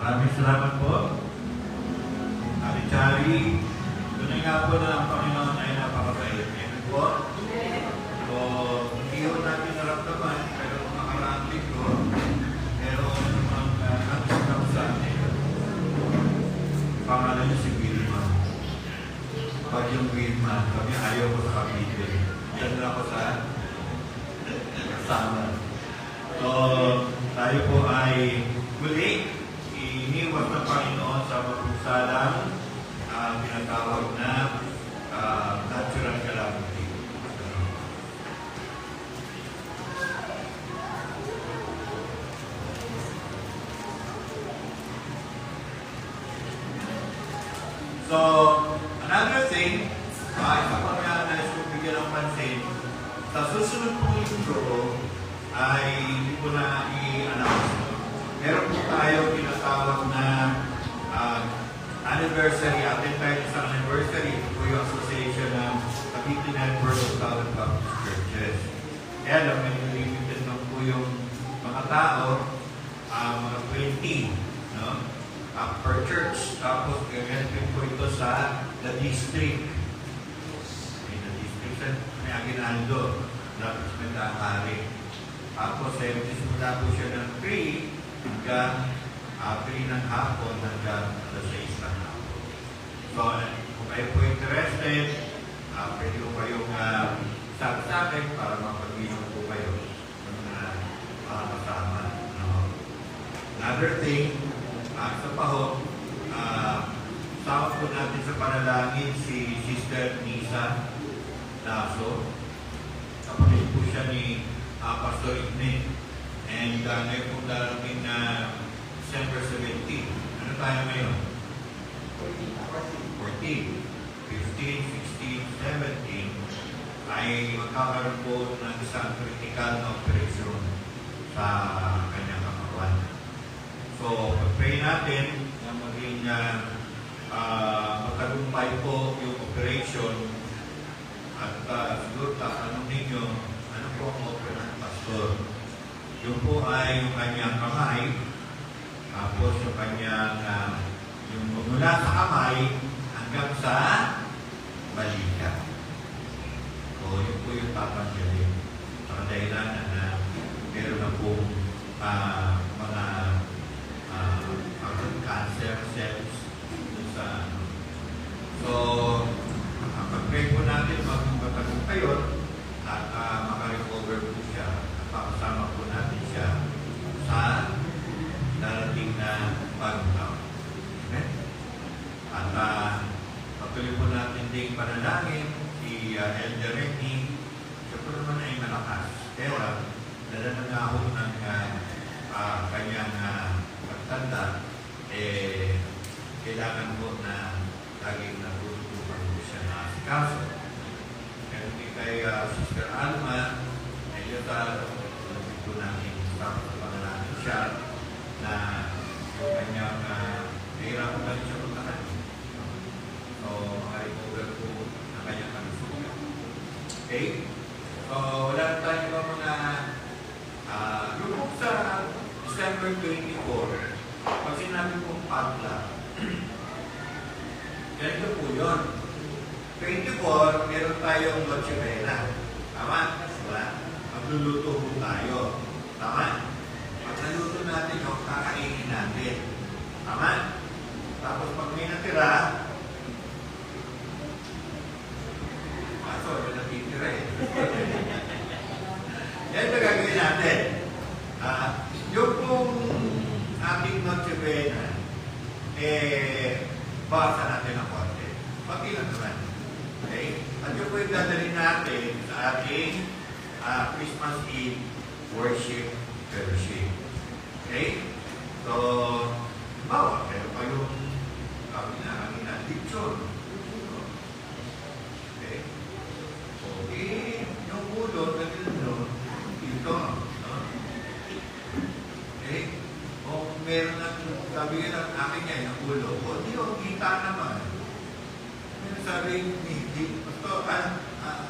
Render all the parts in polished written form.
Maraming salamat po. Ate Chari, tunay nga po na ang Panginoon ay napakabait. Amen po. So, hindi ko natin naramdaman, pero kung nakaraang linggo, pero ang nagsasabi sa atin, pangalan niya si Wilma. Pag yung Wilma, kami ayaw ko sa kapitid. Diyan na ako sa kasama. So, tayo po ay muli iniwas ng Panginoon sa magpusalang pinatawag na natural calamity. So, another thing, isa pa nga nais kong bigyan ng pansin, sa susunod pong linggo ay hindi ko na i-announce. Meron po tayo tinatawag na anniversary, atin tayo sa anniversary, ito po yung association ng Cavite Network of Southern Baptist Churches. Kaya lang, may limited lang po yung mga tao, mga 20, no? Per church. Tapos, gagawin po ito sa the district. The district, may aginaldo. Dapat sa Mendakari. Tapos, simula po siya ng 3 hanggang 3 ng hapon hanggang alas 6 ng hapon. So, kung kayo po interested, pwede po kayong sabi sa akin para mapag-inom po kayo ng mga kasama. No? Another thing, sa paho, sama po natin sa panalangin si Sister Nisa Lasso. Kapatid po siya ni Pastor Ignace. And ngayon po darating na December 17. Ano tayo ngayon? 14, 15, 16, 17 ay magkakaroon po ng isang critical na operasyon sa kanyang katawan. So, pag-pray natin na maging magkalumpay po yung operation at siguro tatanong ninyo, ano po ang operation ng pastor? Yung po ay yung kanyang kamay, tapos yung kanyang, yung mula sa kamay hanggang sa balikat. So, yun po yung tatanggalin. Sa dahilan na meron na po mga cancer cells sa so, pag-pray po natin magkatagong kayo at makarecover po siya at makasama po natin siya sa darating na bagong taon. Okay? At patuloy po natin ding panalangin si Elder Renny. Siya po naman ay malakas. Kaya dala na nga ako ng kanyang pagtanda, kailangan po na laging natutupang po siya na asikaso. Kaya hindi kay Sister Alma, ay yun po namin sa panalangin siya na yung kanyang nahirapan na rin siya puntahan. So, makarecover po ng kanyang kalusugan. Okay? So, wala na tayo ba mga yung sa December 24, pag sinabi kong padla, ganito po yun. 24, meron tayong Noche Buena. Tama? Diba? Magluluto po tayo. Tama? Pag naluto natin yung kakainin natin. Tama? Tapos pag may natira, may natitira eh. Yan na gagawin natin. Yung pong ating Noche Buena, basa natin ang konti. Pati lang naman. Okay? At yung po yung dadalhin natin sa ating Christmas Eve worship fellowship. Okay? So, bawa, pero pa yung kami na diksyon. Okay? Okay, yung ulo, ganito, ito, no? Okay? Kung meron na, sabi yun ang akin niya, yung ulo, o di o, kita naman. Sabi, hindi,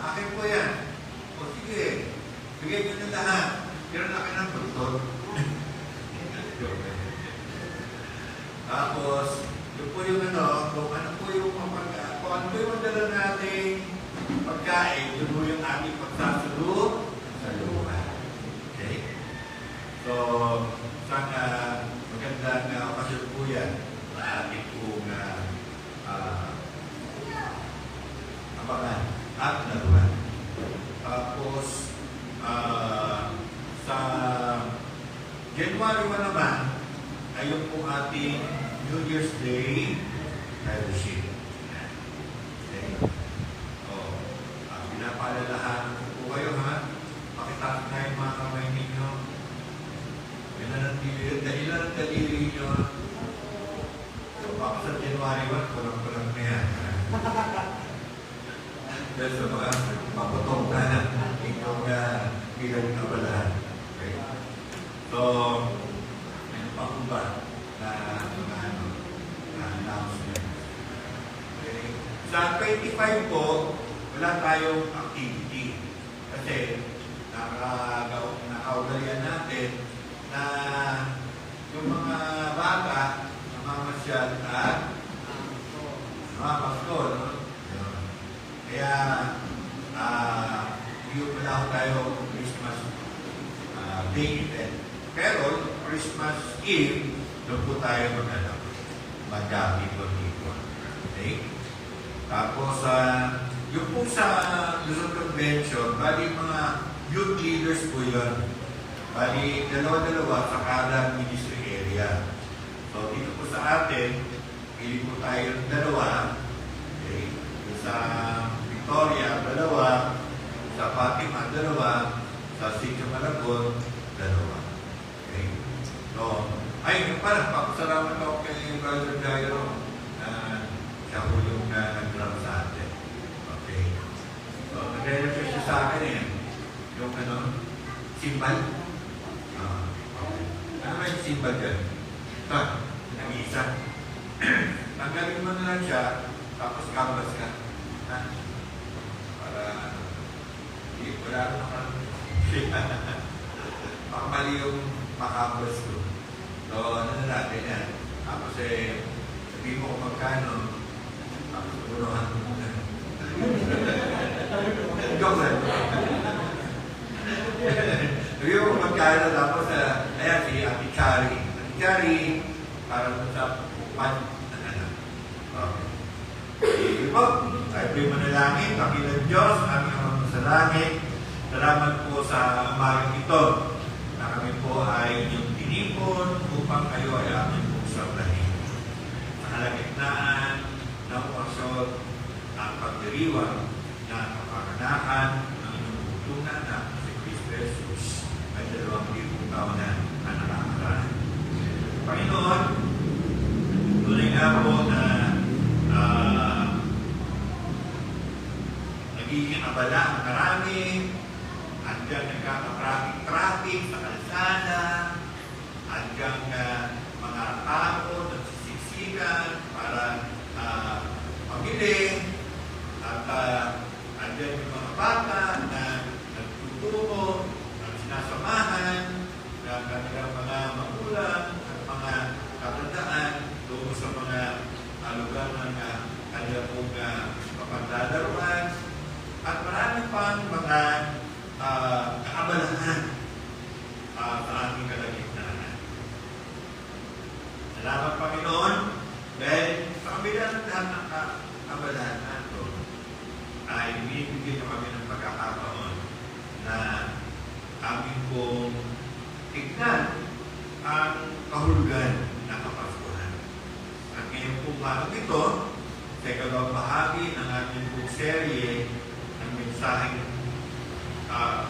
akin po yan. O sige, bigay nyo na lahat. Pero laki ng pagtod. Tapos, yun po yung kung ano po yung kung ano po yung magdala nating pagkain, yun po yung ating pagsasalubong sa lupa. Okay? So, sana magandang okasyon po yan na ating pong abangan at naluhan. Tapos, sa January 1 naman, ayun po ating New Year's Day fellowship. Okay. So, pinapaalalahanan ko po kayo ha. Pakitaas na yung mga kamay ninyo. Ilan ang daliri nyo. So, baka sa January 1, kulang-kulang na yan. Dahil sa mga paputong na itong ilang kabalahan. Okay. So, may pakumba na mga announcement. Okay. Sa 25 po, wala tayong activity. Kasi nakaugalian natin na yung mga bata namamasyal at mamaskol. No? Kaya, wala ko tayo Christmas Day event. Pero, Christmas Eve, doon po tayo mag-ibon-ibon. Okay? Tapos, yung po sa Luzon Convention, bali mga youth leaders po yun. Bali, dalawa-dalawa sa kada ministry area. So, dito po sa atin, pili po tayo ng dalawa. Okay? Sa Victoria, dalawa. Sa Fatima, dalawa. Sa Sitio Malabon, dalawa. Okay? So, yung pala, papasalamat ako kay Brother Jairo na siya po yung nag-drum sa atin. Okay? So, nag-refer siya sa akin yung simbal. Okay. Ano ba yung simbal dyan? Ito, nag-iisa. Tanggalin mo na lang siya, tapos canvas ka. Para wala naman. Baka mali yung makambas ko. So, ano na natin yan? Tapos sabihin mo kung magkano, tapos punuhan mo muna. Joke lang. Sabihin mo kung magkano, tapos ayan, si Ate Chari. Ate Chari, para sa pupan. Okay. Ibo, tayo po'y manalangin, Panginoon Diyos, aming amang sa langit. Salamat po sa umagang ito na kami po ay inyong tinipon upang kayo ay aming pong sabrahin. Sa kalagitnaan ng okasyon ang pagdiriwang na kapaganakan ng inyong butong na anak si Cristo Jesus ay 2,000 taon na nakakaraan. Panginoon, tunay nga po na nagiging abala ang marami, hanggang nagkaka-traffic sa kalsada, hanggang mga tao nagsisiksikan para pamili, at hanggang yung mga bata na nagtuturo, na sinasamahan, ng kanilang mga magulang, at mga katandaan, doon sa mga lugar ng kanilang pong kapagdadaruan, at marami pang mga kaabalahan sa ating kalagitnaan. Salamat, Panginoon, dahil sa kabila ng lahat ng kaabalahan nato ay binibigyan kami ng pagkakataon na amin pong tignan ang kahulugan ng Kapaskuhan. At ngayon pong araw ito, sa ikalawang bahagi ng ating pong serye ng mensaheng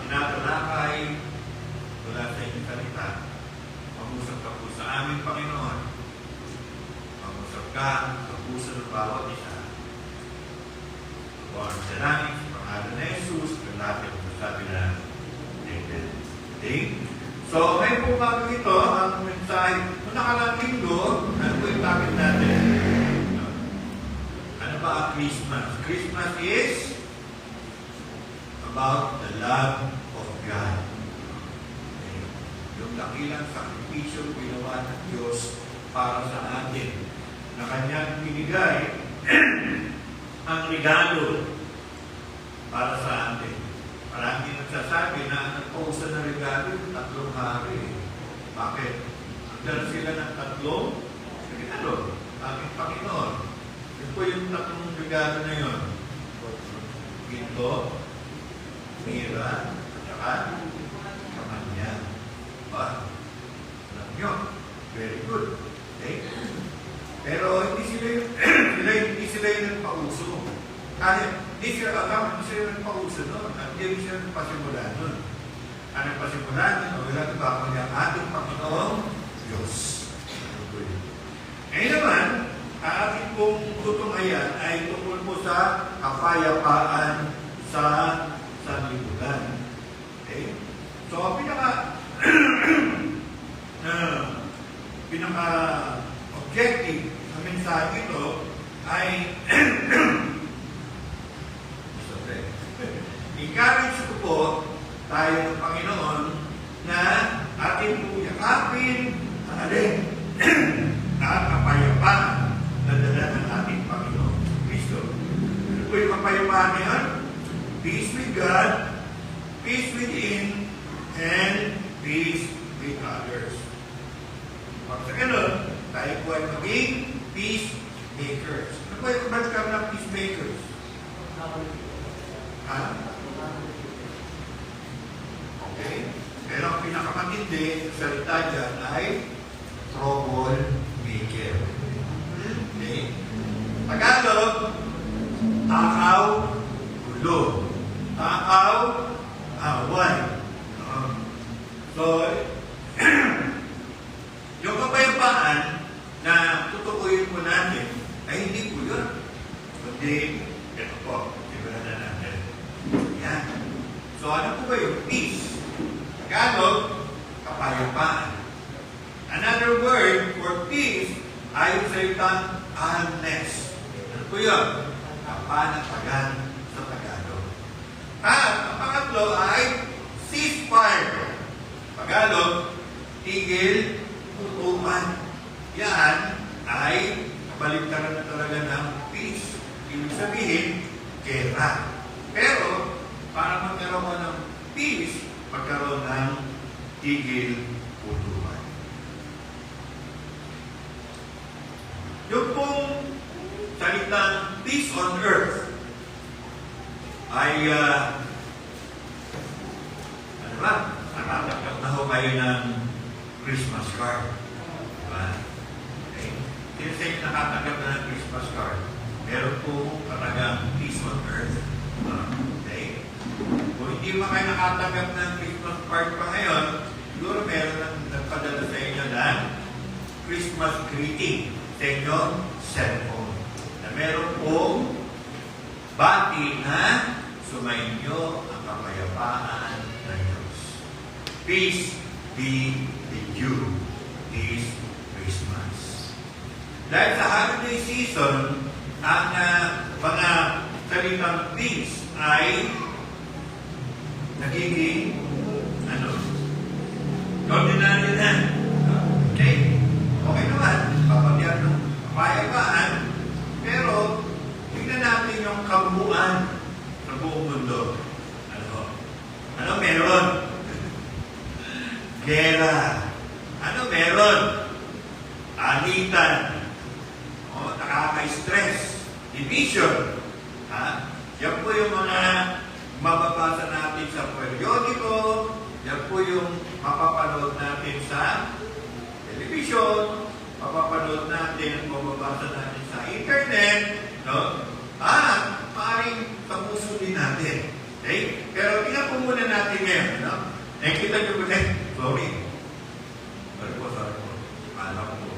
tinatalakay mula sa inyong salita. Pag-usap ka po sa aming Panginoon. Pag-usap ka sa puso ng bawat isa. Buwan sa langit, sa pangalan na Jesus, natin ang sabi na Amen. Okay? So, ngayon po bago ito, ang mensahe, kung nakarang linggo, ano po yung topic natin? Ano ba ang Christmas? Christmas is about the love of God. Okay. Yung dakilang sakripisyo ginawa ng Diyos para sa atin, na kanyang binigay ang regalo para sa atin. Marami nagsasabi na ang nagpausa na regalo yung 3 hari. Bakit? Hanggang sila ng 3 regalo, aming Panginoon. Yun po yung 3 regalo na yun. Ginto, mira, at kamanya. Ba? Alam nyo? Very good. Okay? Pero hindi sila yung nagpauso. Hindi sila nagpauso noon. Hindi sila nagpasimula noon. Ang nagpasimula noon, wala ito ba ako niya, ating Panginoong Diyos. Ngayon naman, ang ating pong tutunghayan ay tungkol po sa kapayapaan sa sanlibutan. Okay? So, pinaka-objective sa mensahe ito ay encourage ko po tayo ng Panginoon na ating po yakapin ang alin at kapayapaan na dala ng ating Panginoon Kristo. Ano po yung kapayapaan na yun? Peace with God, peace within, and peace with others. Pag sa ganun, tayo po ay maging peacemakers. Ano po yung ba't kami ng peacemakers? Ha? Okay. Pero ang pinakamatindi sa salita dyan ay troublemaker. Okay. Tagalog, takaw, gulo. Takaw, away. So, yung kapayapaan na tutukuyin po natin ay hindi po yun. Kundi, ito po, ibahan na natin. Yan. So, ano po ba yung peace? Tagalog, kapayapaan. Another word for peace ay yung salitang calmness. Ano po yun? Kapanatagan sa Tagalog. At ang pangatlo ay ceasefire. Tagalog, tigil, tutuman. Yan ay baliktaran na talaga ng peace. Ibig sabihin, gera. Pero, para magkaroon ng peace, magkaroon ng tigil, tutuman. Yung pong salitang peace on earth ay ano ba? Natatanggap na ho kayo ng Christmas card. Diba? Okay. Sino sa inyo nakatanggap na ng Christmas card? Meron po talagang peace on earth. Okay. Kung hindi mo kayo nakatanggap ng Christmas card pa ngayon, siguro meron nang nagpadala sa inyo ng Christmas greeting sa inyong cellphone. Na meron pong bati na sumainyo ang kapayapaan ng Diyos. Peace be with you this Christmas. Dahil sa holiday season, ang mga salitang peace ay nagiging ordinary na. Okay? Okay naman. Papagyan ng kapayapaan. Pero, tingnan natin yung kabuuan sa buong mundo. Ano meron? Gera. Ano meron? Alitan. Nakaka-stress. Division. Yan po yung mga mababasa natin sa periodiko. Yan po yung mapapanood natin sa television. Mapapanood natin, mababasa natin sa internet. No? Maaaring sa puso din natin. Okay? Pero tingnan po muna natin ngayon. No? Nakikita niyo po sorry. Sorry po. Alam ko.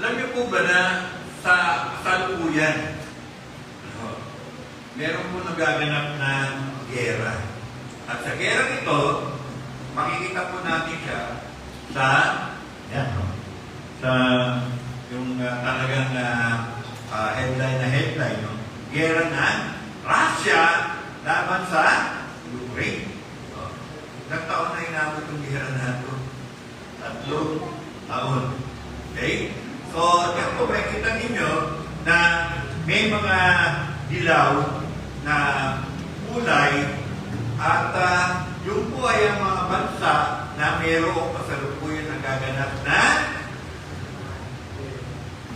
Alam niyo po ba na sa kasalukuyan, meron po nagaganap na gera. At sa gera ito, makikita po natin siya sa, yan, no? Sa yung talagang headline, no? Gera na Russia laban sa Ukraine. So, ilang taon na inabot yung gera na ito? 3 taon. Okay? So, yan po, makikita ninyo na may mga dilaw na kulay at yung po ay ang mga bansa na mayroong kasalukuyan na gaganap na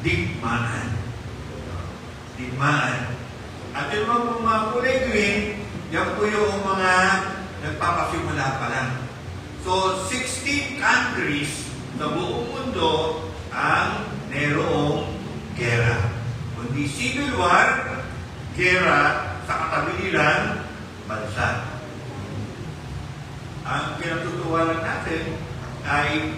digmaan. Digmaan. At yung mga kulay green, yan po yung mga nagpapasimula pa lang. So, 16 countries sa buong mundo ang mayroong gera. Kundi civil war, gera sa katabi nilang bansa. Ang pinatutuwanan natin ay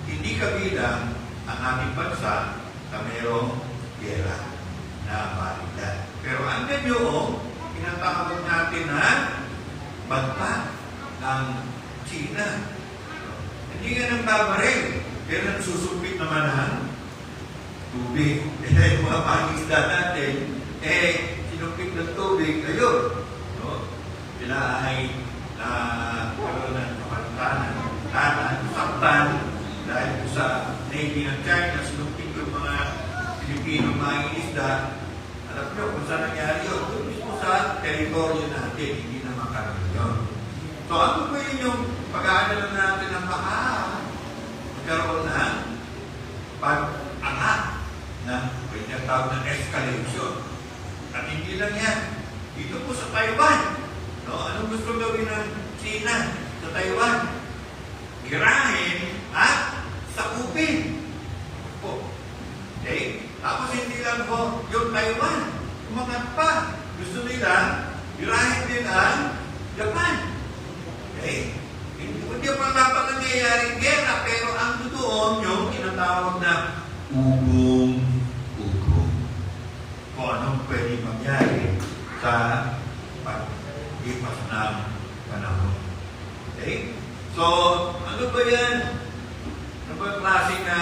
hindi kabilang ang ating bansa na mayroong gera na balikan. Pero andyan yung pinatawag natin na banta ng China. Hindi nga nang babaril, pero nagsusumpit naman ng tubig. Yung mga pangisda natin, sinumpit ng tubig, ayun. No? Sila ay karoon ng kapantanan, saktan, dahil sa Navy ng China, sinumpit yung mga Pilipino mga isda. Alam nyo kung saan nangyari yun? Doon mismo sa teritoryo natin, hindi na makaroon yun. So, ano ba yun yung pag-aaral natin ng baka magkaroon ng pag-angat na pinatawag ng escalation. At hindi lang yan. Dito po sa Taiwan, no? Anong gusto gawin ng China sa Taiwan? Girahin at sakupin. Po. Okay? Tapos hindi lang po yung Taiwan. Umangat pa. Gusto nila, girahin din ang Japan. Okay? Hindi pa dapat nangyayaring gera, pero ang doon yung tinatawag na ugong-ugong. Kung anong pwede mangyari sa pag-ipas ng panahon. Okay? So, ano ba yan? Ano ba yung klaseng na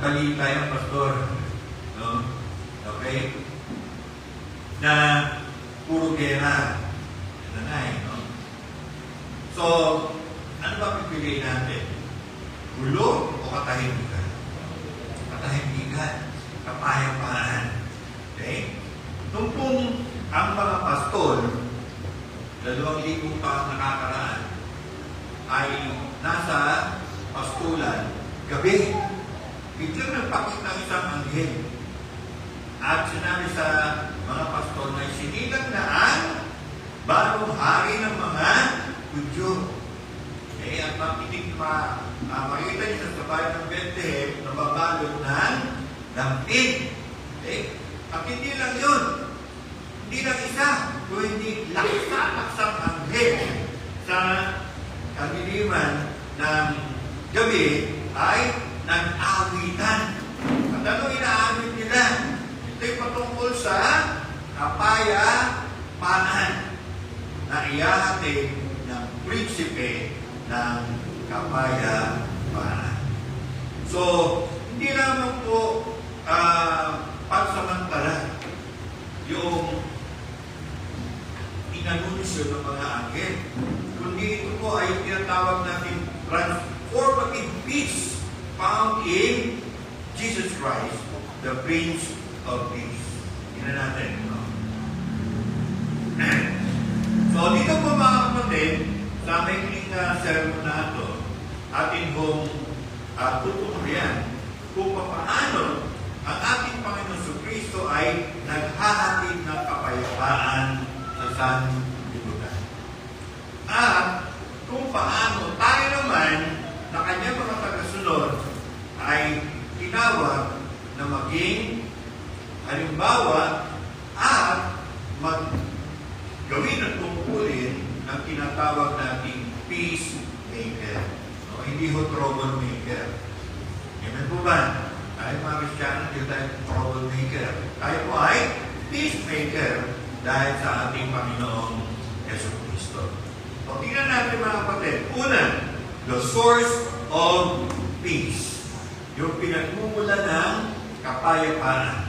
balita yung pastor? No? Okay? Na puro gera. Yan na no? So, ano ba pipiliin natin? Gulo o katahimikan? Katahimikan. Kapayapaan. Okay? Nung pong ang mga pastol, 2,000 pa nakakaraan, ay nasa pastulan, gabi, biglang nagpakita ng isang anghel. At sinabi sa mga pastol na sinilang na ang bagong hari ng mga Hudyo. Okay, at makikita niyo sa bayan ng Bethlehem na babalot ng dampin. Okay? At hindi lang yun. Hindi lang isa, kundi laksa-laksang anghel sa kadiliman ng gabi ay nag-awitan. At ano inaawit nila? Ito'y patungkol sa kapayapaan na iyahatid ng prinsipe ng kapayapaan. So, hindi naman po pansamantala yung inanunsyo ng mga anghel. Kundi ito po ay tinatawag natin transformative peace found in Jesus Christ, the Prince of Peace. Tingnan natin, no? So, dito po mga kapatid, sa maikling sermon na ito, atin pong tutuloyan kung paano ang ating Panginoon Kristo ay naghahatid ng kapayapaan sa sanlibutan. At kung paano tayo naman na kanyang mga tagasunod ay tinawag na maging halimbawa at gawin at tungkulin ng tinatawag nating peacemaker. No, hindi ho troublemaker. Amen po ba? Tayo mga Kristiyano, hindi tayo troublemaker. Tayo po ay peacemaker. dahil sa ating Panginoong Jesucristo. O tingnan natin mga kapatid. Una, the source of peace. Yung pinagmumula ng kapayapaan.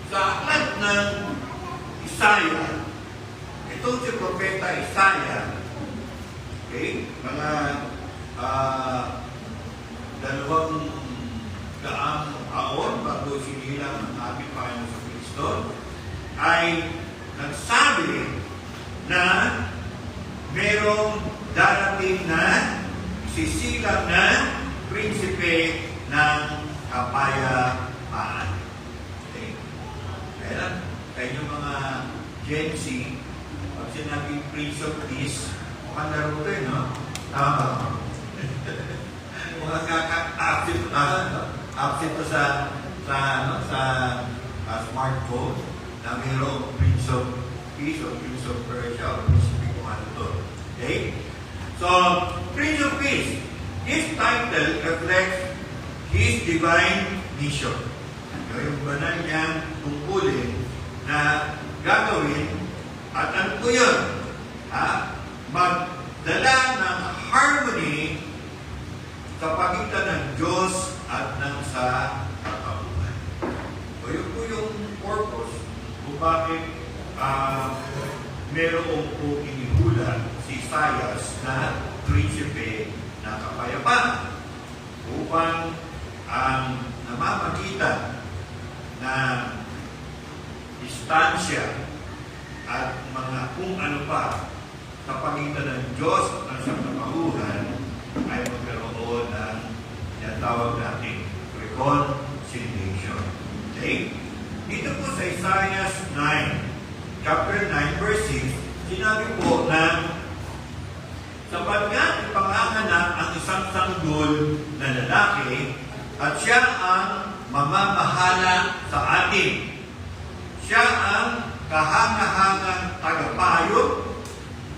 Sa aklat ng Isaiah, itong si Propeta Isaiah, okay, mga 200 taon bago sinilang ang ating Panginoon sa Kristo, ay nagsabi na merong darating na sisilang na prinsipe ng kapayapaan. Okay? Kaya sa inyong mga Gen Z, pag sinabing Prince of Peace, mukhang laro ito no? Tama. Mukhang absent to sa smartphone na mayroong Prince of Peace o Prince of Persia o Prince of kung ano to. Okay? So, Prince of Peace, his title reflects his divine mission. Yung banal niyang tungkulin na gagawin at ano po yun? Magdala ng harmony sa pagitan ng Diyos at ng sa katauhan. So, yun po yung purpose kung bakit merong po inihula si Isaiah na prinsipe na kapayapaan upang ang namamagitan na distansya at mga kung ano pa sa pagitan ng Diyos at sa katauhan ay magkaroon ng tawag natin reconciliation. Okay? Dito po sa Isaiah 9, chapter 9, verse 6, sinabi po na sapagkat ipanganganak ang isang sanggol na lalaki at siya ang mamamahala sa atin. Siya ang kahangahangang tagapayo,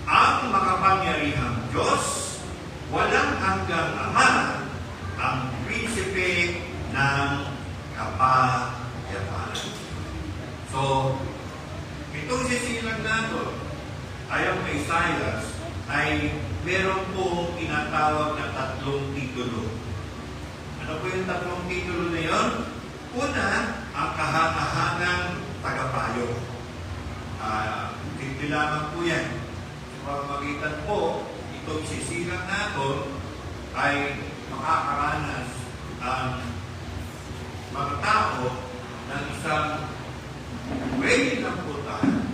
ang makapangyarihang Diyos, walang hanggang Ama, ang prinsipe ng kapayapaan. So, itong sisilang nato, ayon kay Isaiah, ay meron pong tinatawag na 3 titulo. Ano po yung 3 titulo na yun? Una, ang kahangahangang tagapayo. Hindi lamang po yan. Sa pamamagitan po, itong sisilang nato ay makakaranas ang mga tao ng isang way ng putahan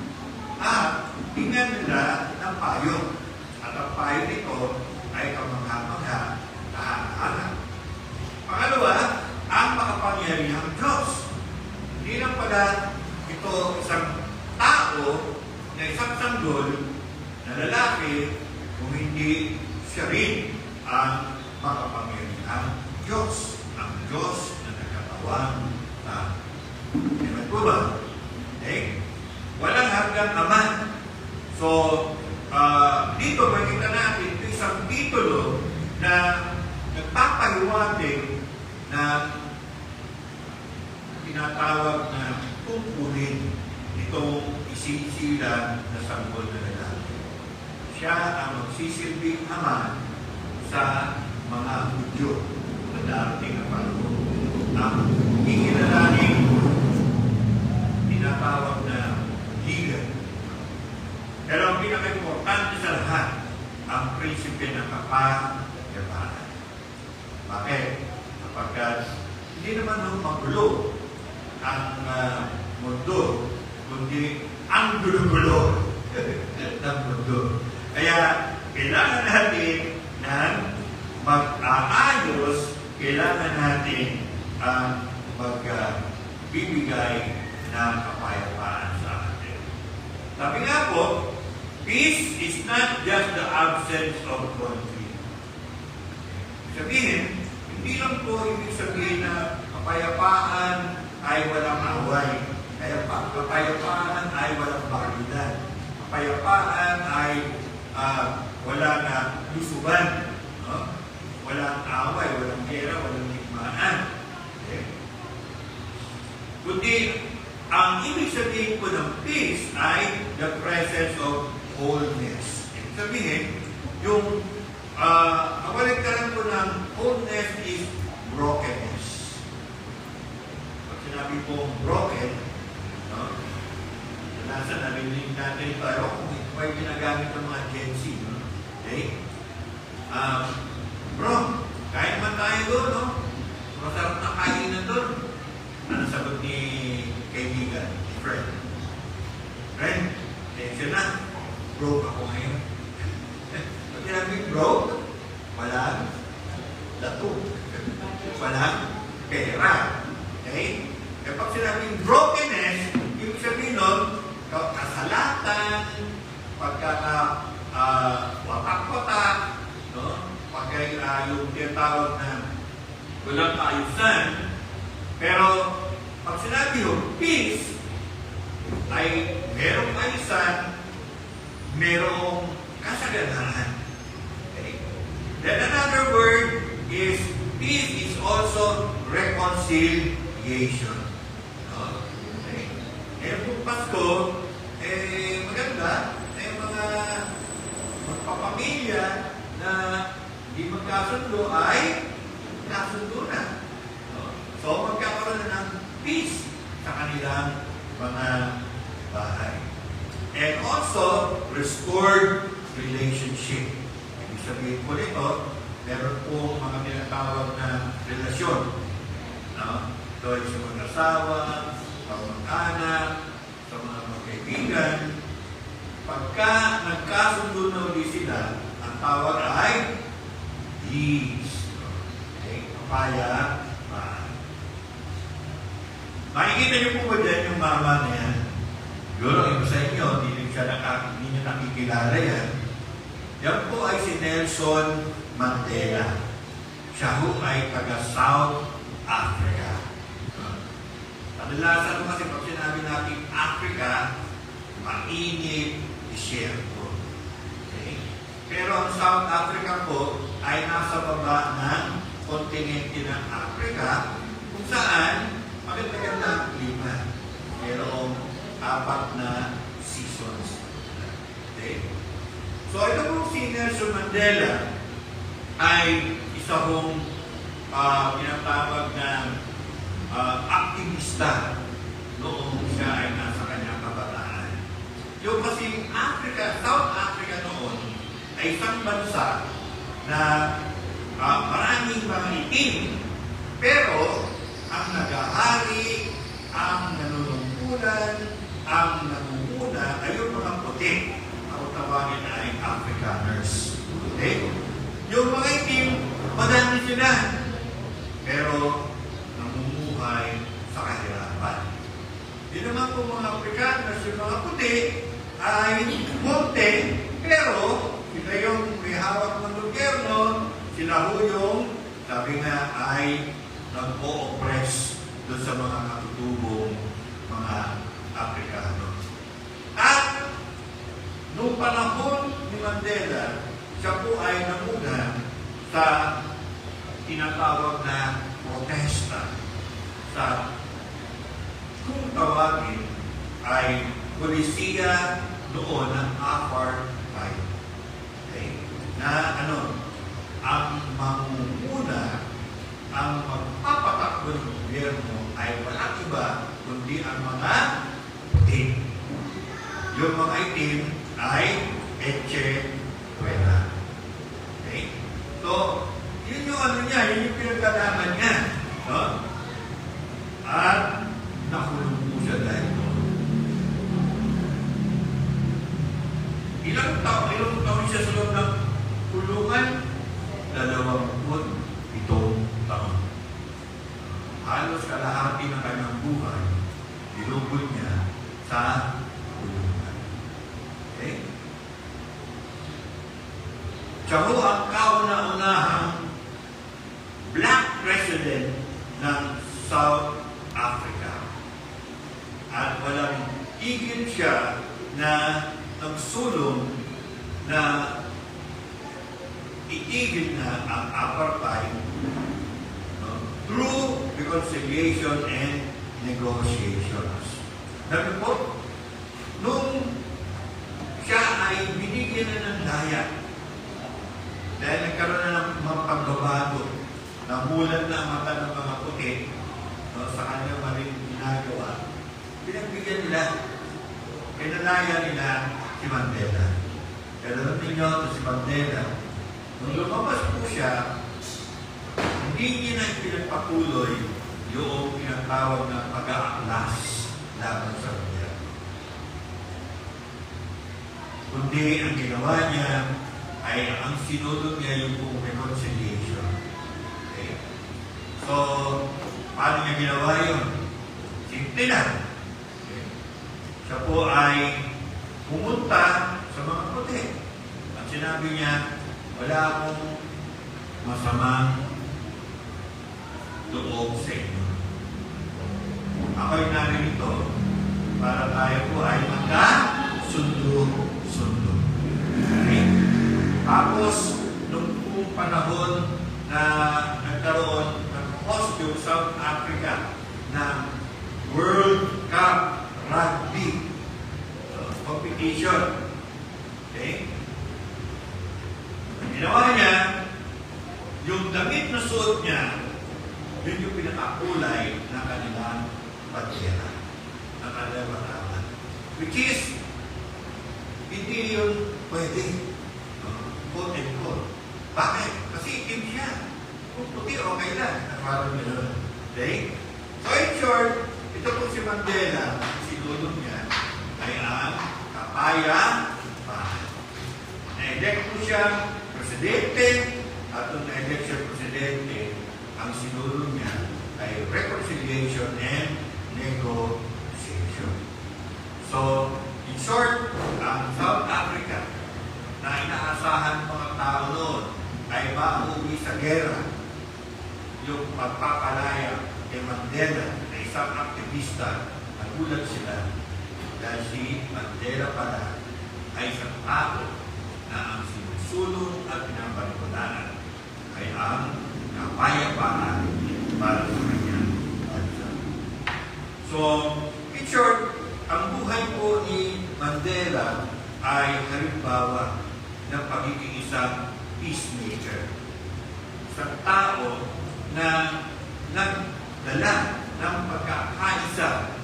at tingnan nila ng payo. At ang payo nito ay kamangha-mangha kahangahangan. Pangalawa, ang makapangyarihang Diyos. Hindi lang pala ito isang tao na isang sanggol na lalaki kung hindi siya rin ang makapangyarihang Diyos. Ang Diyos na nagkatawan na Ewan po ba? Okay? Walang hanggang Ama. So, dito makita natin ito isang titulo na nagpapahiwatig na tinatawag na tungkulin itong isisilang na sanggol na lalaki. Siya ang magsisilbing Ama sa mga Hudyo na darating na panahon. Ang ikilalaning tinatawag na leader. Pero ang pinaka-importante sa lahat, ang prinsipe ng kapayapaan. Bakit? Kapagkat hindi naman magulo ang mundo, kundi ang gulo-gulo ng mundo. Kaya kailangan natin ng mag-aayos, kailangan natin ang magbibigay ng kapayapaan sa atin. Sabi nga po, peace is not just the absence of conflict. Sabihin, hindi lang po ibig sabihin na kapayapaan ay walang away. Kapayapaan ay walang bagitan. Kapayapaan ay wala na lusuban. No? Walang away, walang gera, walang hikmaan. Okay? Kundi, ang ibig sabihin po ng peace ay the presence of wholeness. Ibig sabihin, yung kabaligtaran po ng wholeness is brokenness. Pag sinabi po broken, no? Nasa narinig natin ito, kung ito ay ginagamit ng mga Gen Z, no? Okay? Bro, kain man tayo doon, no? Masarap na kainan doon. Ano sagot ni kaibigan, ni friend? Friend, tension na. Broke ako ngayon. Pag sinabing broke, walang lato. Walang pera. Okay? E pag sinabing brokenness, ibig sabihin nun, kasalatan, watak-watak, no? Pagka yung tinatawag na walang kaayusan. Pero pag sinabi yung peace, ay merong kaayusan, merong kasaganahan. Okay? Then another word is peace is also reconciliation. Okay? Ngayon kung Pasko, maganda na yung mga magpapamilya na di magkasundo ay kasundo na. So, magkakaroon na ng peace sa kanilang mga bahay. And also, restored relationship. Ibig sabihin po nito, meron po mga tinatawag na relasyon. No? Ito ay sa mag-asawa, sa mag-anak, sa mga magkaibigan. Pagka nagkasundo na ulit sila, ang tawag ay peace. Okay? Kapayapaan. Makikita niyo po ba dyan yung mama niya? Siguro, iba sa inyo, hindi niyo nakikilala yan. Yan po ay si Nelson Mandela. Siya po ay taga South Africa. Kadalasan mo kasi pag sinabi natin Africa, mainit, disyerto. Okay? Pero ang South Africa po ay nasa baba ng kontinente ng Africa kung saan maganda-ganda ang klima. Merong 4 na seasons. Okay? So, ito po si Nelson Mandela ay isa pong pinatawag na aktivista noong siya ay nasa kanyang kabataan. Yung kasing Africa, South Africa noon ay isang bansa na maraming mga itim, pero ang nag-ahari, ang nanunungkulan, ang namumuna ay yung mga puti. Ako tawagin ay Afrikaners. Okay? Yung mga itim, madami sila. Pero namumuhay sa kahirapan. Di naman po mga Afrikaners, yung mga puti ay munti, pero sila yung may hawak ng gobyerno, sila ho yung, sabi nga, ay nag-o-oppress doon sa mga katutubong mga Afrikano. At noong panahon ni Mandela, siya po ay namuna sa tinatawag na protesta sa kung tawagin ay polisiya noon ng apartheid. Okay? Na ang mangunguna, ang magpapatakbo ng gobyerno ay walang iba kundi ang mga itim. Yung mga itim ay Che Guevara. Okay? So, yun yung niya, yun yung pinagkalaman niya. No? At nakulong po siya dahil doon. Ilang taon siya sa loob ng kulungan? 27 taon. Halos kalahati ng kanyang buhay, dilubog niya sa kulungan. Okay? Siya ho ang kauna-unahang black president ng South Africa. At walang tigil siya na nagsulong na itigil na ang apartheid through reconciliation and negotiations. Sabi po, nung siya ay binigyan na ng daya, dahil nagkaroon na ng mga pagbabago, namulan na ang mata ng mga puti, no, sa kanyang maling ginagawa, pinagbigyan nila, kinalaya nila si Mandela. Kaya alam ninyo, si Mandela, nung lumabas po siya, hindi niya na pinagpatuloy yung pinatawag na pag-aaklas laban sa kanya. Kundi ang ginawa niya ay ang sinunod niya yung pong reconciliation. Okay? So, paano niya ginawa yun? Simple lang. Okay? Siya po ay pumunta sa mga puti. At sinabi niya, wala akong masamang loob sa inyo. Ako'y naririto para tayo po ay magkasundo-sundo. Okay? Tapos, nung panahon na nagkaroon ng host yung South Africa ng World Cup Rugby competition. Okay? Ang ginawa niya, yung damit na suot niya, yun yung pinakakulay ng kanilang bandera, ng kanilang bataman. Which is, hindi yun pwede. Quote and quote. Bakit? Kasi itim siya. Kung puti, okay lang. Parang gano'n. Okay? So in short, ito po si Mandela, sinulong niya, ay ang kapayapaan. Na-elect po siya presidente, at nung na-elect siya presidente, ang sinulong niya ay reconciliation and negotiation. So, in short, ang South Africa na inaasahan ng mga tao noon ay mauwi sa gera, yung pagpapalaya kay Mandela na isang aktivista, nagulat sila dahil si Mandela pala ay isang tao na ang sinusulong at pinabalikudanan ay ang kapayapaan para sa kanyang bansa. So, in short, ang buhay po ni Mandela ay halimbawa ng pagiging isang peacemaker. Isang tao na nagdala ng pagkakaisa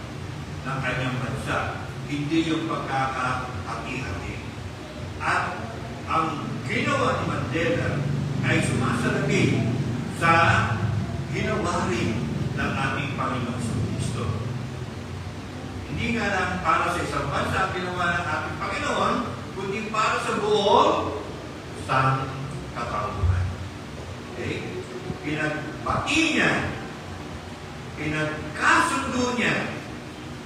ng kanyang bansa, hindi yung pagkakahati-hati. At ang ginawa ni Mandela ay sumasalabi sa ginawa rin ng ating Panginoong Kristo. Hindi nga lang para sa isang bansa ang ginawa ng ating Panginoon, kundi para sa buong sangkatauhan. Okay? Pinagbati niya, pinagkasundo niya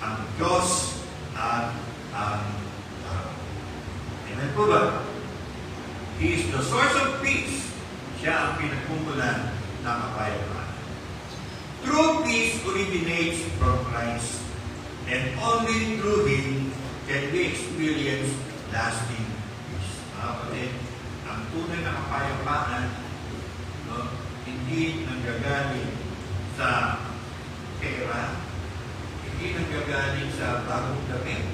ang Diyos at ang tao. Amen po ba? He is the source of peace. Siya ang pinagkumpulan ng kapayapaan. True peace originates from Christ, and only through Him can we experience lasting peace. Mga kapatid, ang tunay na kapayapaan, no, hindi nanggagaling sa pera, hindi nanggagaling sa bagong damit,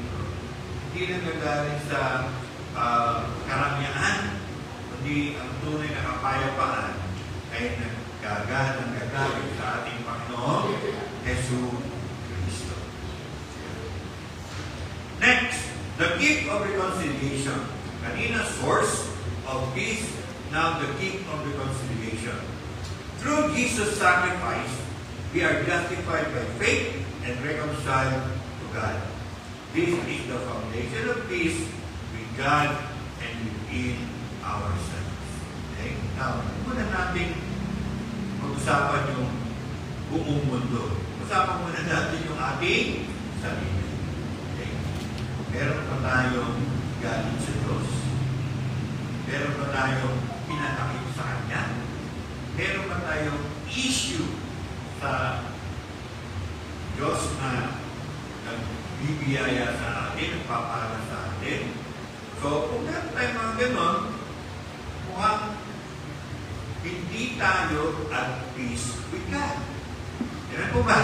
hindi nanggagaling sa karamyahan, kundi ang tunay na kapayapaan ay nanggagaling sa ating Panginoon Jesus Cristo. Next, the gift of reconciliation. Kanina, source of peace, now the gift of reconciliation. Through Jesus' sacrifice, we are justified by faith and reconciled to God. This is the foundation of peace with God and within ourselves. Okay? Now, muna natin mag-usapan yung buong mundo. Usapan muna natin yung ating sarili. Okay? Meron pa tayong galing sa Diyos. Meron pa tayong pinatakip sa Kanya. Meron pa tayong issue sa Diyos na nagbibiyaya sa atin, nagpapala sa atin. So, kung meron tayong mga ganon, mukhang hindi tayo at peace with God. Yan po ba?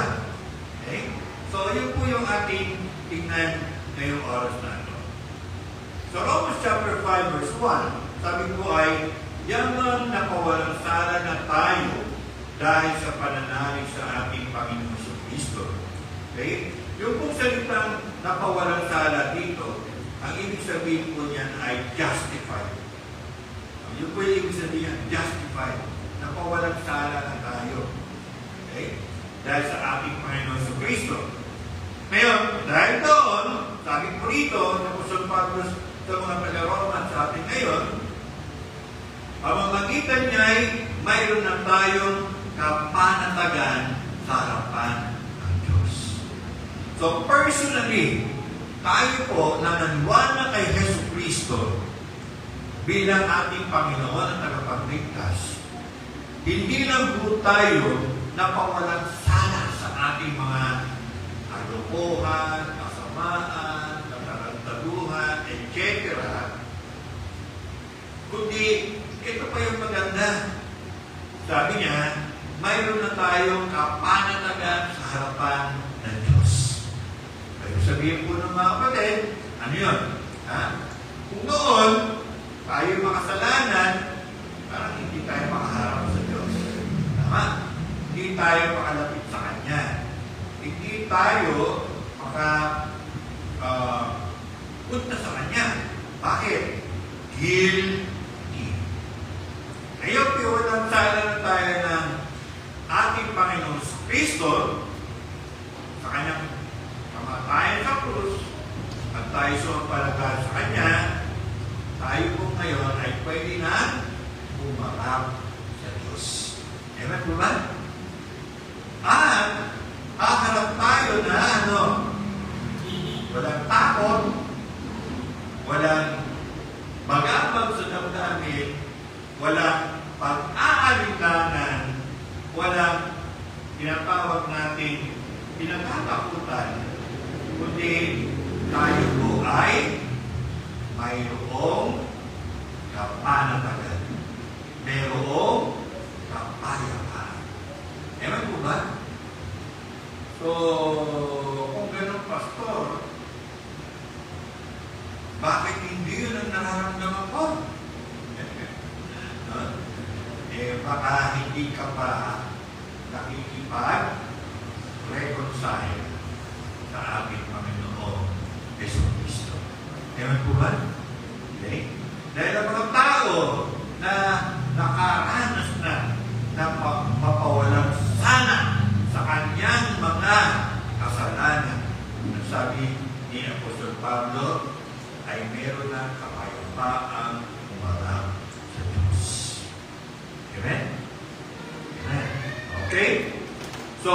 Okay? So, yun po yung ating tingnan ngayong oras na ito. So Romans chapter 5 verse 1, sabi ko ay, yaman na kawalang sala na tayo dahil sa pananalig sa ating Panginoon Kristo. Okay? Yung kung salitang napawalang sala dito, ang ibig sabihin po niyan ay justified. Yung po yung ibig sabihin, justified. Napawalang sala na tayo. Okay? Dahil sa ating Panginoon sa Kristo. Ngayon, dahil doon, sabi po rito, nakusod Pablo sa mga taga-Roma sa atin ngayon, pamamagitan niya ay mayroon na tayong kapanatagan sa harapan ng Diyos. So personally, tayo po na naniwala kay Yesu Kristo bilang ating Panginoon at tagapagligtas, hindi lang po tayo napawalang sala sa ating mga kalukuhan, kasamaan, katarantaduhan, etc. Kundi, ito pa yung maganda. Sabi niya, mayroon na tayong kapanatagan sa harapan ng Diyos. Kaya sabihin po ng mga kapatid, ano yun? Ha? Kung noon, tayo makasalanan, parang hindi tayo makaharap sa Diyos. Tama? Hindi tayo makalapit sa Kanya. Hindi tayo punta sa Kanya. Bakit? Guilty. Ngayon, piwalang sala na tayo ng ating Panginoon Kristo sa Kanyang kamatayan sa krus at tayo sumampalagay sa Kanya, tayo po ngayon ay pwede na umarap sa Diyos. Ewan po ba? At haharap tayo na walang takot, walang magabag sa damdamin, walang pag-aalinlangan, walang tinatawag natin pinagkakakutan, kundi tayo po ay mayroong kapanatagan, mayroong kapayapaan. Ewan po ba? So, kung ganun, pastor, bakit hindi yun ang nararamdaman ko? Baka hindi ka pa nakikipag-reconcile sa ating Panginoon Yesu Kristo. Ewan po ba? Okay? Dahil ang mga tao na nakaranas na mapawalang sana sa kanyang mga kasalanan, sabi ni Apostol Pablo, ay meron na kapayapaang umarap sa Diyos. Amen? Amen. Okay? So,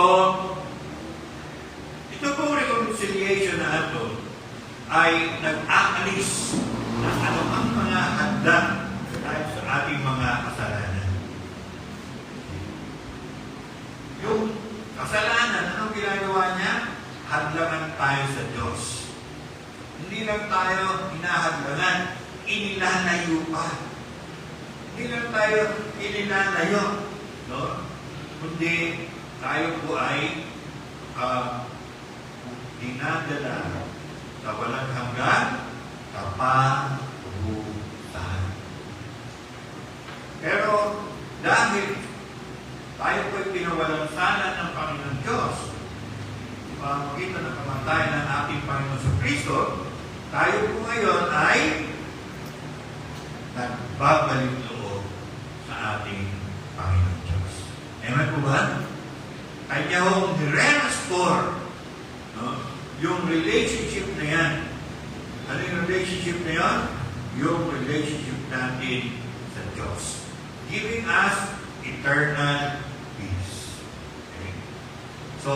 ito po reconciliation na ito ay nag-aalis ng anumang mga handa dahil sa ating mga kasalanan. Yung kasalanan, anong ginagawa niya? Hadlangan tayo sa Diyos. Hindi lang tayo hinahadlangan, inilalayo pa. Hindi lang tayo inilalayo, no? Kundi tayo po ay dinadala sa walang hanggan kaparusahan. Pero dahil tayo po ay pinawalang sala ng Panginoon Diyos, pamamagitan ng kamatayan ng ating Panginoon sa Kristo, tayo po ngayon ay nagbabalik loob sa ating Panginoon Diyos. Amen po ba? Kanya hong nire-restore, no? Yung relationship na yan. Ano yung relationship na yan? Yung relationship natin sa Diyos. Giving us eternal peace. Okay? So,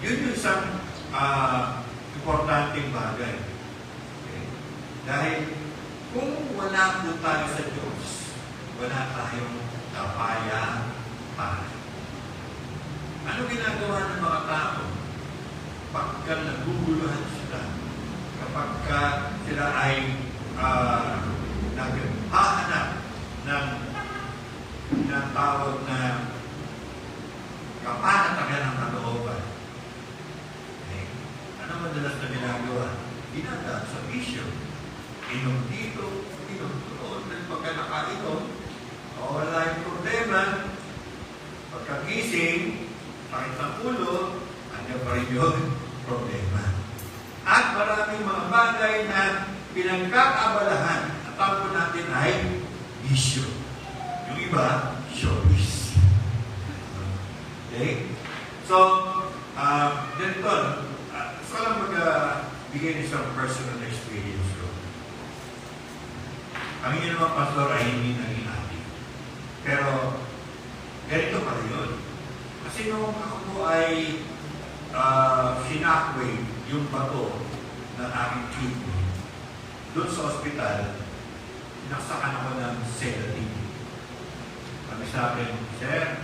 yun yung isang importanteng bagay. Okay? Dahil kung wala po tayo sa Diyos, wala tayong kapayapaan. Ano ginagawa ng mga tao? Pagka naguguluhan sila, kapag sila ay naghahanap ng tinatawag na kapanatagan ng kalooban. Okay? Ano madalas na ginagawa? bisyo. Inom dito, inom doon. Pagka nakainom, wala yung problema. Pagkagising, sakit ng ulo, andyan pa rin yung problema. At maraming mga bagay na pinagkakaabalahan at tawag natin ay bisyo. Yung iba, showbiz. Okay? So, ganito, gusto ko lang magbigay ng isang personal experience ko. Ang inyo naman, pastor, ay hindi naging ating. Pero, ganito pa rin yun. Kasi nung ako po ay sinackway yung bato ng aking kidney, doon sa ospital, naksakan ako ng sedative. Kami sa akin, sir,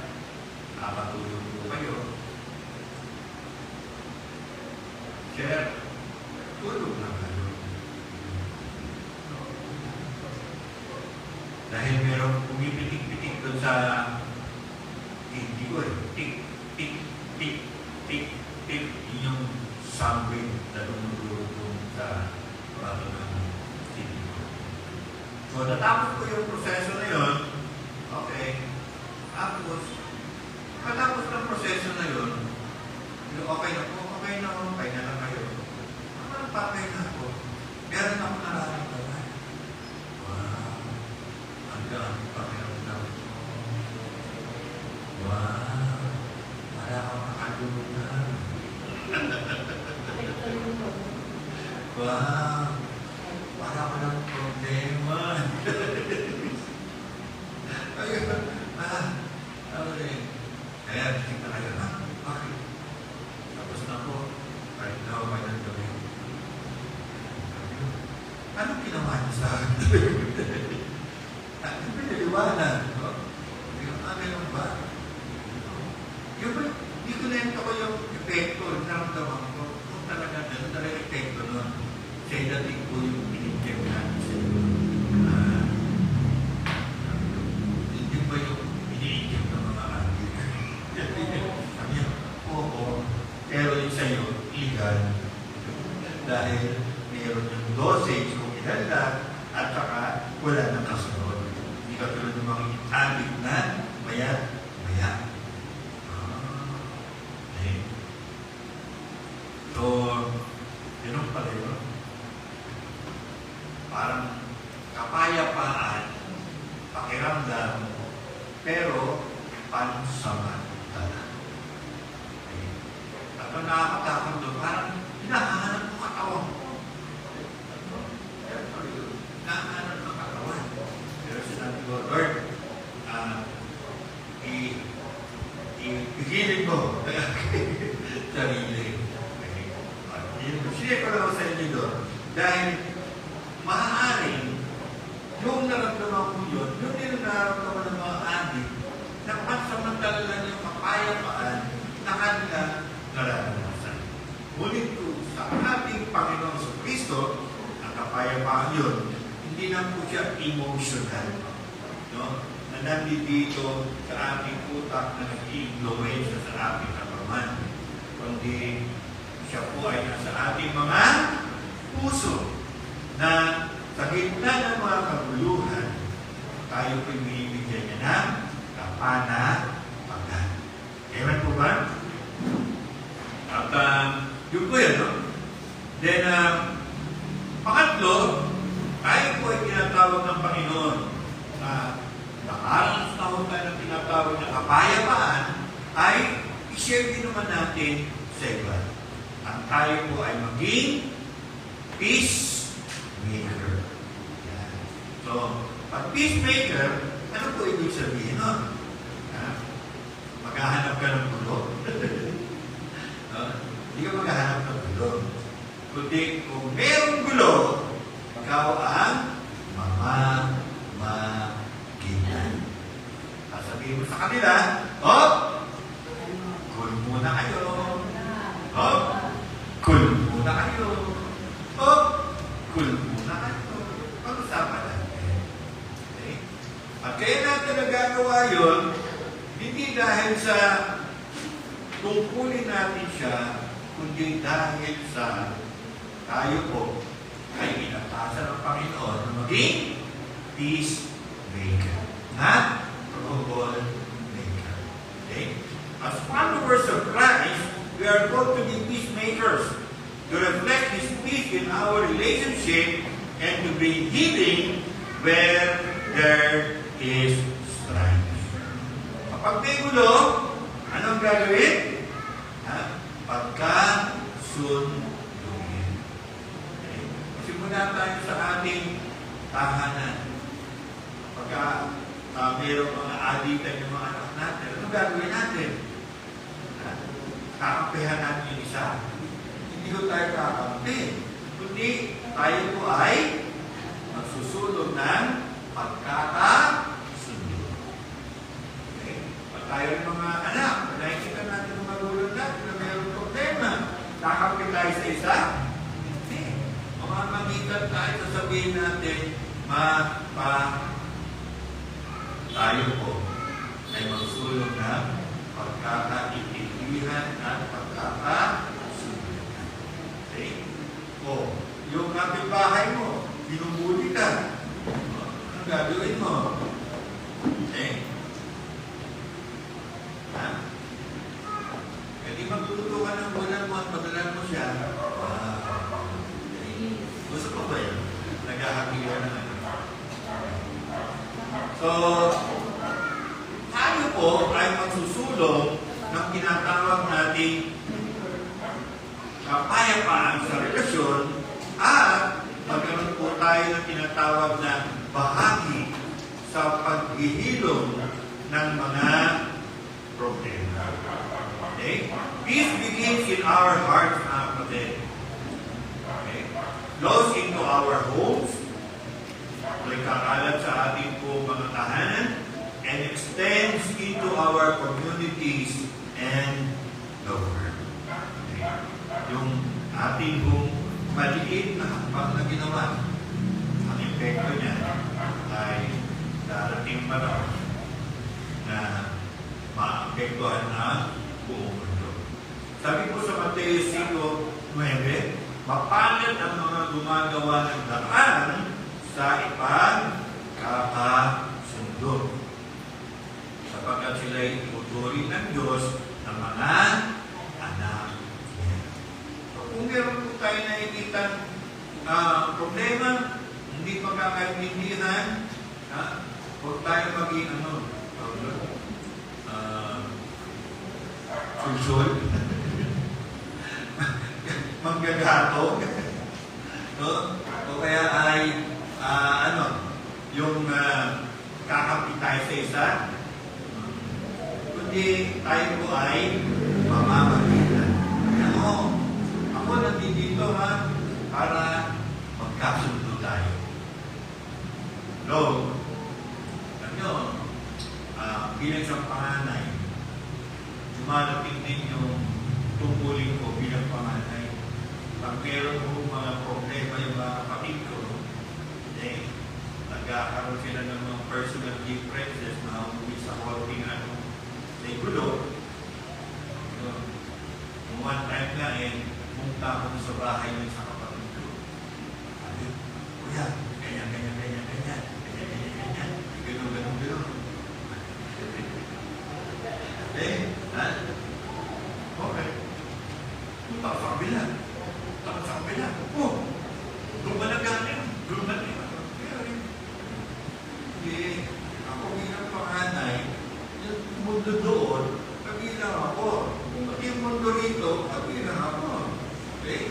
nakatulog po kayo. Sir, tulog na kayo. Dahil merong pumipitik-pitik doon sa hindi ko tik, tik, tik, tik, tik, yung something na tumutulog doon sa bato ng kidney ko. So, natapos ko yung proseso na yun, okay. Tapos, matapos ng proseso na yun, okay na po, okay na lang kayo. Papay na ako. Meron ako nararamdaman. Wow. Ang dami pakiramdam. Wow. Para ako nakadulunan. Wow. Para ako ng problema. Ayun. Kaya, tingnan kayo na. Bakit? Tapos na po. Kahit na ako kayo ng gabi. Anong ginawa niyo sa akin? Ano pinaliwanag? Ganun ba? Yung ba, hindi ko nento ko yung epekto, naramdaman ko. Kung talaga, ano talaga epekto nun? Sedative po yung pinigyan natin sa iyo. Hindi ba yung iniigyan ng mga adik? Sabi niya, oo. Pero yung sa'yo, illegal. Dahil mayroon yung dosage kung ilan lang at saka wala nang kasunod. Hindi ka tulad ng mga adik na maya. Okay. So, yun pala yun. Parang kapayapaan, pakiramdam, pero pansamantala. Okay. At ang nakakatakot doon, parang hinahanap mo katawan mo. Hinahanap mo katawan. Pero sinabi ko, Lord, i-pigilin mo sarili. Share ko lang sa inyo doon. Dahil maaaring yung naramdaman ko yun, yung nararamdaman ng mga adik, na pansamantala lang yung kapayapaan na kanila nararanasan. Ngunit ko sa ating Panginoon sa Kristo, ang kapayapaan yun, hindi lang po siya emotional. No? Na nandito sa ating utak na nag-influence sa ating katawan. Kundi siya po ay nasa ating mga puso na sa gitna ng mga kaguluhan, tayo po'y binibigyan niya ng kapanapangan. Ewan po ba? At yun po yun, no? Then, pangatlo, tayo po ay tinatawag ng Panginoon. Nakaranas na tayo ng tinatawag na kapayapaan ay i-share din naman natin sa iba. Ang tayo po ay maging peacemaker. Yan. So, pag peacemaker, ano po ibig sabihin nun? Maghahanap ka ng gulo? Hindi ka maghahanap ng gulo. Kundi kung merong gulo, ikaw ang mamagitan. Sasabihin mo sa kanila, cool muna kayo. Cool muna kayo. Cool muna kayo. Pag-usapan natin. Okay? At kaya natin nagagawa yun, hindi dahil sa tungkulin natin siya, kundi dahil sa tayo po ay maging peacemaker. Not troublemaker. Okay? As followers of Christ, we are called to be peacemakers, to reflect His peace in our relationship and to bring healing where there is strife. Kapag may gulo, anong gagawin? Pagkasunduin. Okay? Simula tayo sa ating tahanan. Pagka mayroong mga alitan yung mga anak natin, anong gagawin natin? Kakampihan natin yung isa. Hindi ko tayo kakampi. Kundi tayo po ay magsusulong ng pagkakasundo. Okay? Pag tayo ng mga anak, nakikita natin ng magulang natin na mayroong problema. Kakampi tayo sa isa? Hindi. Mamamagitan tayo, sasabihin natin, tayo po ay magsulong ng pagkakaintindihan at pagkakasundo. Okay? O, yung kapitbahay mo, binubuli ka. Anong gagawin mo? Okay? Hindi magluto ka ng bulan mo at padalan mo siya. Gusto ko ba yun? Naghahagilan na ano. So, tayo po ay magsusulong ng tinatawag nating kapayapaan sa relasyon at magkaroon po tayo ng tinatawag na bahagi sa paghihilom ng mga problema. Okay? Peace begins in our hearts, mga kapatid. Okay? Flows into our homes, may kakalat sa ating po mga tahanan, and extends into our communities and the world. Okay? Yung ating pong maliit na hakbang na ginawa, ang epekto niya ay darating pa daw na maapektuhan ang buong mundo. Sabi po sa Mateo 5:9, mapalad ang mga gumagawa ng daan sa ipagkakasundo, sapagkat sila'y tuturing ng Diyos ng mga anak niya. So, kung meron po tayo nakikita problema, hindi pagkakaintindihan, huwag tayo maging sulsul, manggagato, no? O kaya ay yung kakampi tayo sa isa, kundi tayo po ay mamamagitan. Kaya ako nandito para magkasundo tayo. Lord, bilang isang panganay, dumarating din yung tungkulin ko bilang panganay. Pag meron po mga problema yung mga kapatid ko, nagkakaroon sila ng mga personal differences na umuwi sa holding sa gulo. One time nga pumunta ako sa bahay ng sa kapatid ko. Sabi, kuya, ganyan. Ganun. Okay. Punta sa kabila. Doon ba nagkanin? Ako bilang panganay, yung mundo doon, kabilang ako. Pati yung mundo rito, kabilang ako. Okay?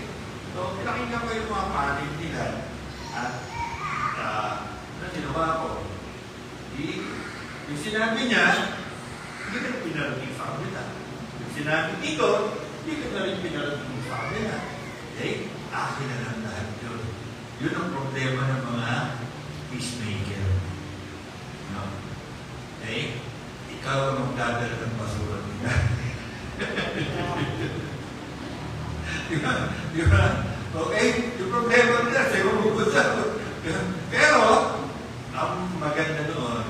So, pinakinggan ko yung mga panig nila. At, ginawa ko. Yung sinabi niya, hindi ka na pinarating sa kabila. Yung sinabi dito, hindi ka na rin pinarating sa kabila. Okay? Akin na lang lahat yun. Yun ang problema ng mga peacemaker. No? Okay? Ikaw ang magdadala ng basura nila. Diba? Okay? Yung problema nila, sa'yo mabubusa. Pero, ang maganda doon,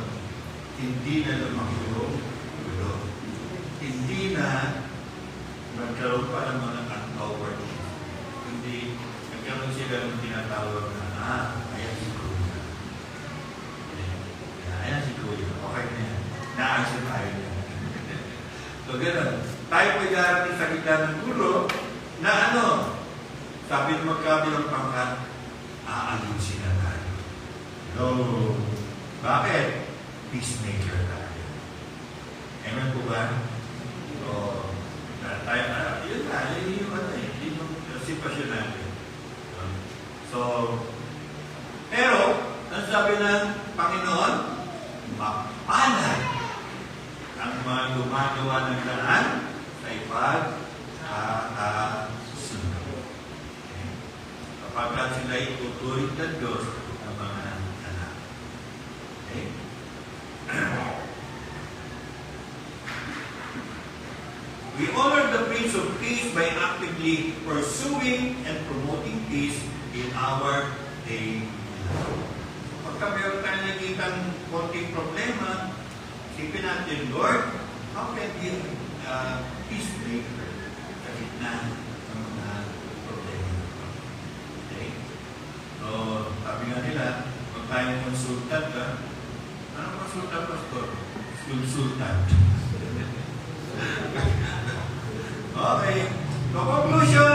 hindi na lumaki yung gulo. Hindi na nagkaroon pa ng mga uncovered. Hindi nagkaroon sila ng tinatawag na ayan siguro na. naayos tayo niya. So, gano'n. Tayo po'y darating sa gitna ng gulo na ano, sabi ng magkabilang pangkat, aayusin na tayo. No. Bakit? Peacemaker tayo. Amen po ba? So, tayo, yun tayo, yun yung sitwasyon natin. So, pero, ang sabi ng Panginoon, mapalad ang mga gumagawa ng daan sa ipagkakasunod. Kapag sila ituturing ng Diyos ng mga anak. Okay? We honor the Prince of Peace by actively pursuing and promoting peace in our daily life. Pagka meron tayo nakikitang konting problema, isipin natin, Lord, how can we peacemaker sa gitna ng mga problema? Okay? So, sabi nga nila, kung tayong consultant ka, anong consultant, Pastor? Consultant. Okay. So, conclusion,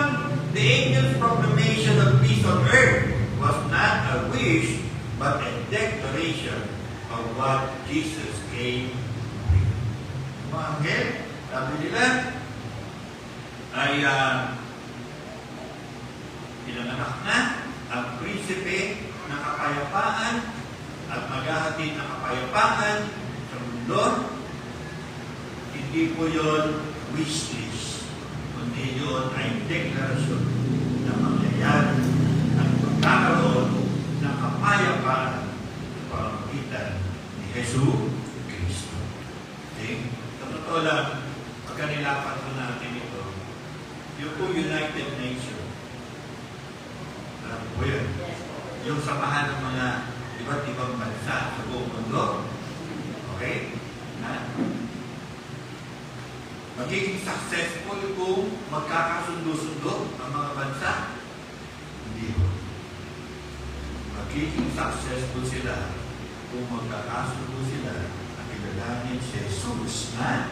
the angel's proclamation of peace on earth was not a wish, but a declaration of what Jesus came with. Mga anghel, sabi nila, ay pinanganak na ang prinsipe ng kapayapaan at maghahatid ng kapayapaan sa mundo. Hindi po yun wish list, kundi yun ay deklarasyon na mangyayari ang pagkakaroon ng kapayapaan sa pamamagitan ni Jesu Cristo. Okay? Sa totoo lang, pagka nilapat po natin ito, yung po United Nations, alam po yun, yung samahan ng mga iba't ibang bansa sa buong mundo, okay? Magiging successful kung magkakasundo-sundo ang mga bansa? Hindi po. Magiging successful sila kung magkakasundo sila at kilalanin si Jesus na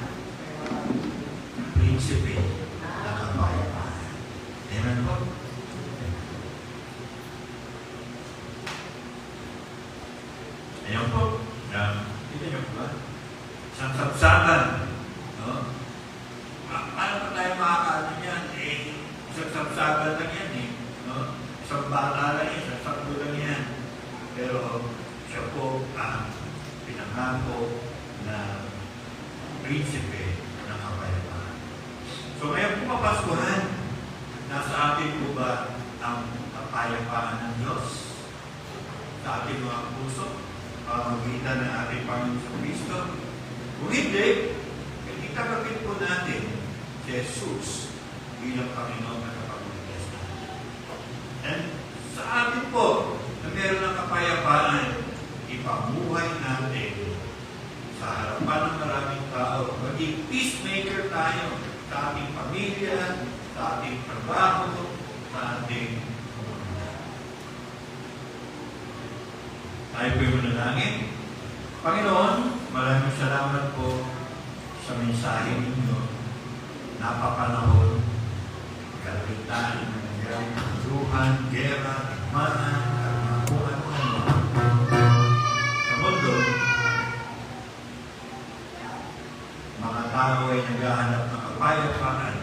prinsipe ng kapayapaan. Amen po? Ayan po. Kita niyo po ba? Isang sapsapan. No? Paano pa tayo makakaano yan? Isang sapsapan lang yan eh. No? Isang bata lang yan, isang sakto lang yan. Pero siya po ang pinangako na prinsipe ng kapayapaan. So ngayon po Kapaskuhan, nasa atin po ba ang kapayapaan ng Diyos? Sa ating mga puso, pamagitan ng ating Panginoon sa Kristo? Kung hindi, itakapit po natin si Jesus bilang Panginoon na kapagligtas natin. And sa atin po, na meron ng kapayapaan, ipamuhay natin sa harapan ng maraming tao. Maging peacemaker tayo sa ating pamilya, sa ating trabaho, sa ating komunidad. Tayo po'y manalangin. Panginoon, maraming salamat po sa mensahe ninyo. Napapanahon, kalamitan, kaguruhan, gera, tikmaan, kung ano-ano. Sa mundo, mga tao ay naghahanap ng kapayapaan.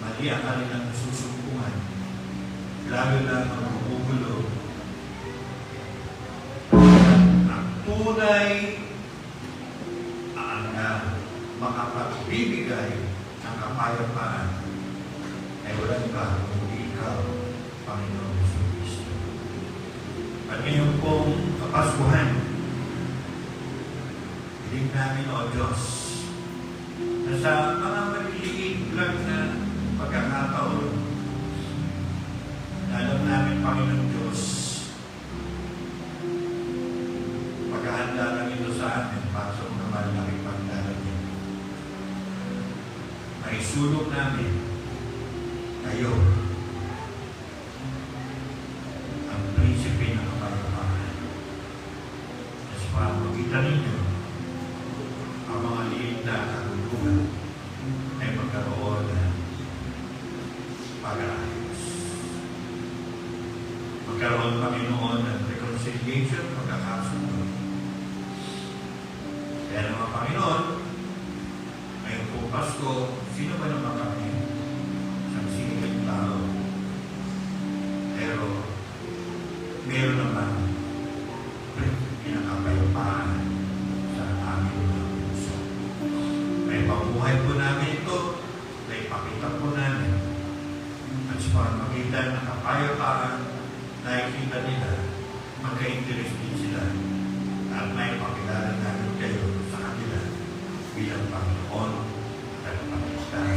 Mali ang kanilang susumpungan. Lalo lang ang magugulo. Ang tunay makapagbibigay ng kapayapaan ay walang iba kundi ikaw, Panginoon Jesucristo. At ngayon pong Kapaskuhan, hiling namin, O Diyos, na sa mga maliliit lang na pagkakataon, alam namin, Panginoon Diyos, paghahanda lang ito sa amin para sa mga malaking pagdalagyan. Ay sulong namin kayo ang prinsipe ng kapayapaan. At sa pamamagitan ninyo, magkaroon Panginoon ng reconciliation, pagkakasundo. Kaya naman Panginoon, ngayon po Pasko, sino ba naman kami? Isang sinigang tao. Pero, meron naman pinakapayapaan sa aming mga puso. May pabuhay po namin ito, may pakita po namin. At sa pagmakita ng kapayapaan, nakikita nila, magka-interest din sila. At may pakilala namin kayo sa kanila bilang Panginoon at Panginoon.